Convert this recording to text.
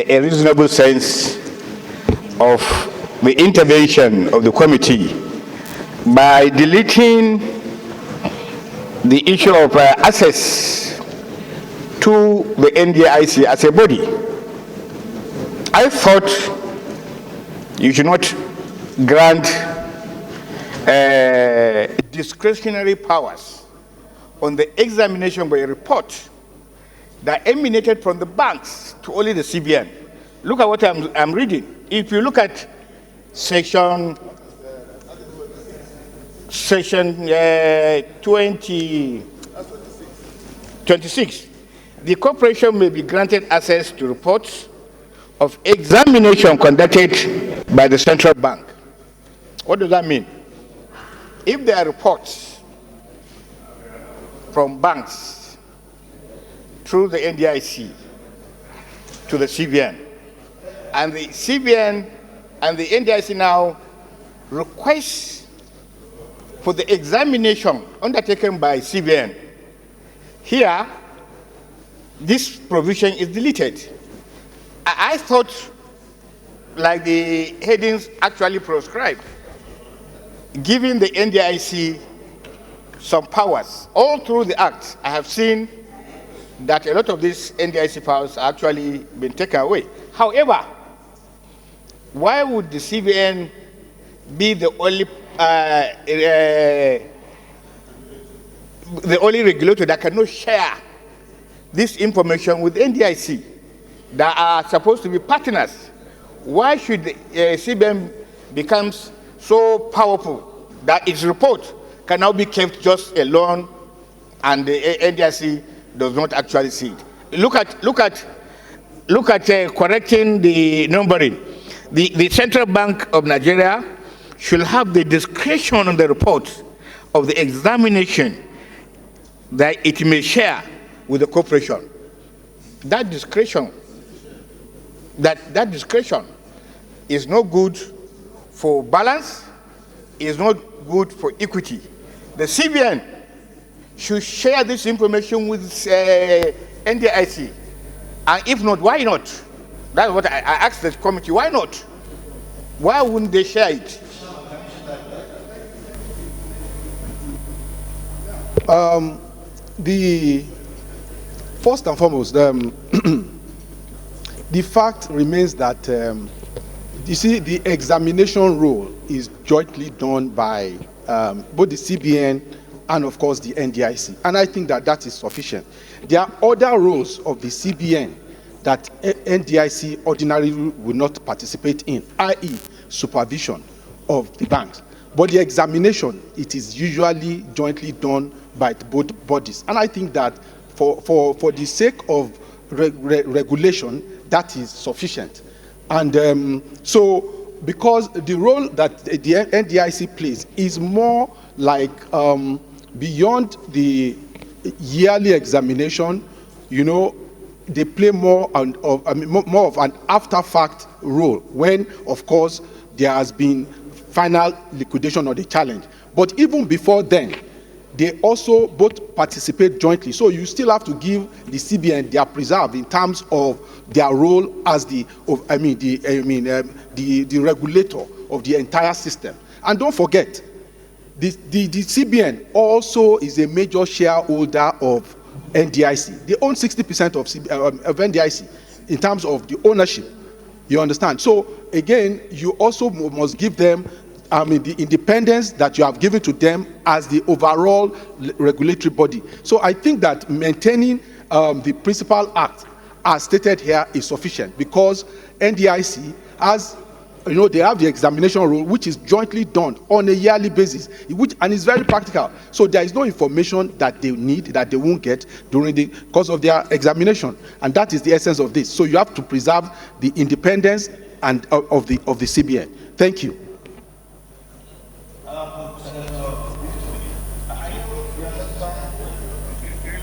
a reasonable sense of the intervention of the committee by deleting the issue of access to the NDIC as a body. I thought you should not grant discretionary powers on the examination by a report that emanated from the banks to only the CBN. Look at what I'm reading. If you look at section 26, the corporation may be granted access to reports of examination conducted by the central bank. What does that mean? If there are reports from banks through the NDIC to the CBN, and the CBN and the NDIC now request for the examination undertaken by CBN, here, this provision is deleted. I thought, like the headings actually prescribe, giving the NDIC some powers. All through the Act, I have seen that a lot of these NDIC powers have actually been taken away. However, why would the CBN be the only regulator that cannot share this information with NDIC that are supposed to be partners? Why should the CBN become so powerful that its report can now be kept just alone and the NDIC does not actually see it? Look at correcting the numbering. The Central Bank of Nigeria should have the discretion on the report of the examination that it may share with the corporation. That discretion is not good for balance, is not good for equity. The CBN should share this information with NDIC. And if not, why not? That's what I asked the committee. Why not? Why wouldn't they share it? The first and foremost, the fact remains that you see, the examination role is jointly done by both the CBN and, of course, the NDIC, and I think that that is sufficient. There are other roles of the CBN that NDIC ordinarily will not participate in, i.e., supervision of the banks. But the examination, it is usually jointly done by both bodies. And I think that for the sake of regulation, that is sufficient. And so, because the role that the NDIC plays is more like beyond the yearly examination, you know, they play more of an after-fact role when, of course, there has been final liquidation of the challenge. But even before then, they also both participate jointly. So you still have to give the CBN their preserve in terms of their role as the regulator of the entire system. And don't forget, the CBN also is a major shareholder of NDIC. They own 60% of NDIC in terms of the ownership. You understand? So again, you also must give them the independence that you have given to them as the overall regulatory body. So I think that maintaining the principal act as stated here is sufficient, because NDIC has, you know, they have the examination role, which is jointly done on a yearly basis, and it's very practical. So there is no information that they need, that they won't get during the course of their examination, and that is the essence of this. So you have to preserve the independence and of the CBN. Thank you.